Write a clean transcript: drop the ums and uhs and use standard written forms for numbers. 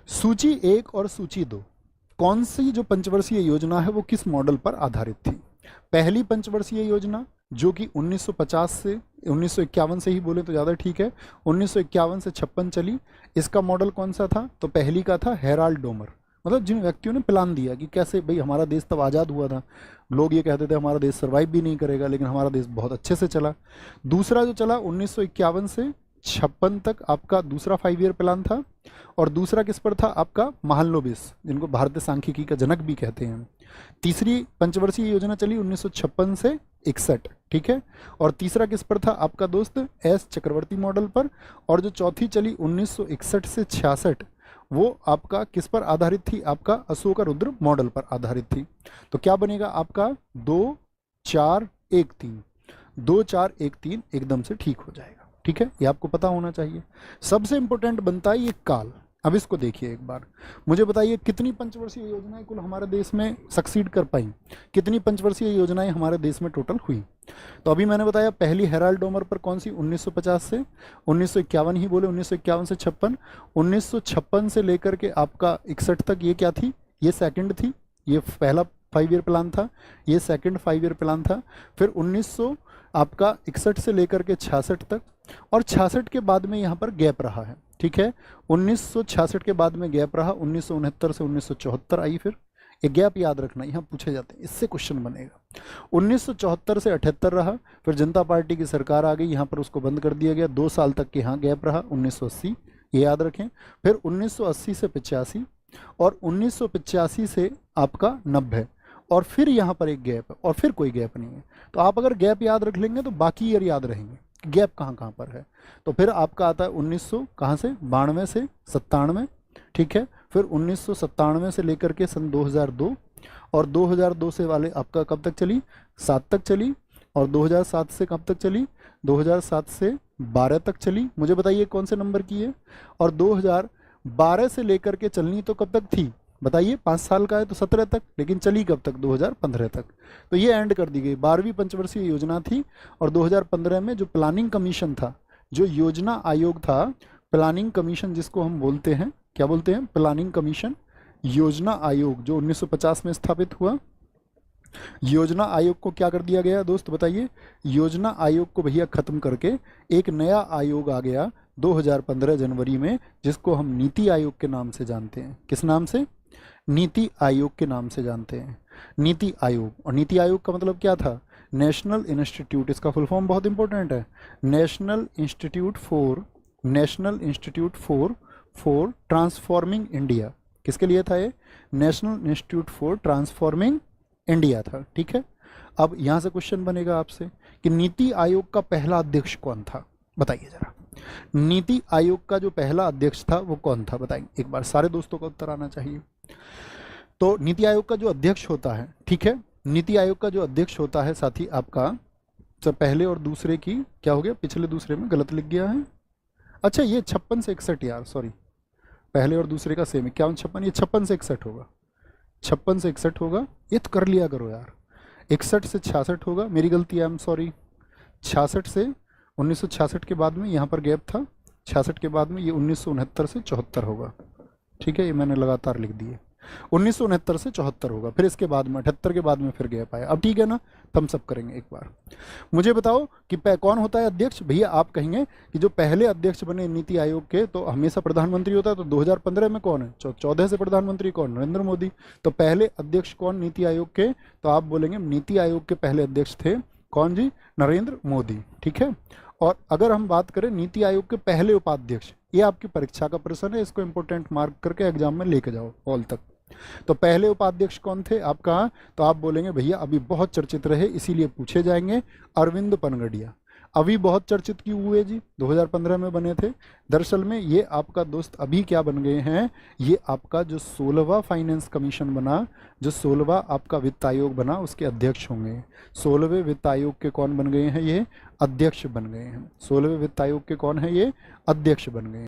सूची 1 और सूची 2 कौन सी जो पंचवर्षीय योजना है वो किस मॉडल पर आधारित थी? पहली पंचवर्षीय योजना जो कि 1950 से 1951 से ही बोले तो ज़्यादा ठीक है, 1951 से 56 चली। इसका मॉडल कौन सा था? तो पहली का था हेराल्ड डोमर, मतलब जिन व्यक्तियों ने प्लान दिया कि कैसे भाई हमारा देश तब आज़ाद हुआ था, लोग ये कहते थे हमारा देश सर्वाइव भी नहीं करेगा, लेकिन हमारा देश बहुत अच्छे से चला। दूसरा जो चला 1951 से 56 तक आपका दूसरा 5 ईयर प्लान था, और दूसरा किस पर था? आपका महालनोबिस, जिनको भारतीय सांख्यिकी का जनक भी कहते हैं। तीसरी पंचवर्षीय योजना चली 1956 से 61, ठीक है। और तीसरा किस पर था? आपका दोस्त एस चक्रवर्ती मॉडल पर। और जो चौथी चली 1961 से 66 वो आपका किस पर आधारित थी? आपका अशोका रुद्र मॉडल पर आधारित थी। तो क्या बनेगा आपका 2 4 1 3, 2 4 1 3 एकदम से ठीक हो जाएगा, ठीक है। ये आपको पता होना चाहिए। सबसे इंपॉर्टेंट बनता है ये काल। अब इसको देखिए एक बार, मुझे बताइए कितनी पंचवर्षीय योजनाएं कुल हमारे देश में सक्सीड कर पाई, कितनी पंचवर्षीय योजनाएं हमारे देश में टोटल हुई? तो अभी मैंने बताया पहली हेराल्ड डोमर पर कौन सी? 1950 से 1951 ही बोले, 1951 से 56। 1956 से लेकर के आपका 61 तक ये क्या थी? ये सेकंड थी, ये पहला 5 ईयर प्लान था, ये सेकंड 5 ईयर प्लान था। फिर 1900 आपका 61 से लेकर के 66 तक, और 66 के बाद में यहाँ पर गैप रहा है, ठीक है। 1966 के बाद में गैप रहा, 1969 से 1974 आई। फिर ये गैप याद रखना, यहाँ पूछे जाते हैं, इससे क्वेश्चन बनेगा। 1974 से 78 रहा, फिर जनता पार्टी की सरकार आ गई, यहाँ पर उसको बंद कर दिया गया। 2 साल तक के यहाँ गैप रहा, 1980, ये याद रखें। फिर 1980 से 85, और 1985 से आपका 90, और फिर यहाँ पर एक गैप है, और फिर कोई गैप नहीं है। तो आप अगर गैप याद रख लेंगे तो बाकी ईयर याद रहेंगे, गैप कहाँ कहाँ पर है। तो फिर आपका आता है 1900 कहाँ से? 92 से 97, ठीक है। फिर 1997 से लेकर के सन 2002, और 2002 से वाले आपका कब तक चली? 7 तक चली। और 2007 से कब तक चली? 2007 से 12 तक चली। मुझे बताइए कौन से नंबर की है? और 2012 से लेकर के चलनी तो कब तक थी? बताइए, 5 साल का है तो 17 तक, लेकिन चली कब तक? 2015 तक। तो ये एंड कर दी गई, 12वीं पंचवर्षीय योजना थी। और 2015 में जो प्लानिंग कमीशन था, जो योजना आयोग था, प्लानिंग कमीशन जिसको हम बोलते हैं, क्या बोलते हैं? प्लानिंग कमीशन, योजना आयोग जो 1950 में स्थापित हुआ। योजना आयोग को क्या कर दिया गया दोस्त बताइए? योजना आयोग को भैया खत्म करके एक नया आयोग आ गया 2015 जनवरी में, जिसको हम नीति आयोग के नाम से जानते हैं। किस नाम से? नीति आयोग के नाम से जानते हैं, नीति आयोग। और नीति आयोग का मतलब क्या था? नेशनल इंस्टीट्यूट, इसका फुल फॉर्म बहुत इंपॉर्टेंट है, national institute for transforming India. किसके लिए था ये? National institute for transforming India था, ठीक है। अब यहाँ से क्वेश्चन बनेगा आपसे कि नीति आयोग का पहला अध्यक्ष कौन था? बताइए जरा, नीति आयोग का जो पहला अध्यक्ष था वो कौन था? बताएंगे एक बार, सारे दोस्तों का उत्तर आना चाहिए। तो नीति आयोग का जो अध्यक्ष होता है, ठीक है, नीति आयोग का जो अध्यक्ष होता है साथी आपका, तो पहले और दूसरे की क्या हो गया? पिछले दूसरे में गलत लिख गया है। अच्छा, ये 56 से 61 यार, सॉरी, पहले और दूसरे का सेम, 51 56, ये 56 से 61 होगा, 56 से 61 होगा। ये तो कर लिया करो यार। 61 से 66 होगा, मेरी गलती है, आई एम सॉरी। 66 से 1966 के बाद में यहाँ पर गैप था, 66 के बाद में ये 1969 से 74 होगा, ठीक है। ये मैंने लगातार लिख दिए, 1969 से 74 होगा। फिर इसके बाद में 78 के बाद में फिर गैप आया। अब ठीक है ना, थम्स अप करेंगे एक बार। मुझे बताओ कि कौन होता है अध्यक्ष? भैया आप कहेंगे कि जो पहले अध्यक्ष बने नीति आयोग के तो हमेशा प्रधानमंत्री होता है, तो 2015 में कौन है? 14 से प्रधानमंत्री कौन? नरेंद्र मोदी। तो पहले अध्यक्ष कौन नीति आयोग के? तो आप बोलेंगे नीति आयोग के पहले अध्यक्ष थे कौन जी? नरेंद्र मोदी, ठीक है। और अगर हम बात करें नीति आयोग के पहले उपाध्यक्ष, ये आपकी परीक्षा का प्रश्न है, इसको इंपोर्टेंट मार्क करके एग्जाम में लेके जाओ हॉल तक। तो पहले उपाध्यक्ष कौन थे आपका? तो आप बोलेंगे भैया अभी बहुत चर्चित रहे, इसीलिए पूछे जाएंगे, अरविंद पनगड़िया। अभी बहुत चर्चित क्यों हुए जी? 2015 में बने थे। दरअसल में ये आपका दोस्त अभी क्या बन गए हैं? ये आपका जो 16वां फाइनेंस कमीशन बना, जो 16वां आपका वित्त आयोग बना, उसके अध्यक्ष होंगे। 16वें वित्त आयोग के कौन बन गए हैं? ये अध्यक्ष बन गए हैं। 16वें वित्त आयोग के कौन है? ये अध्यक्ष बन गए हैं।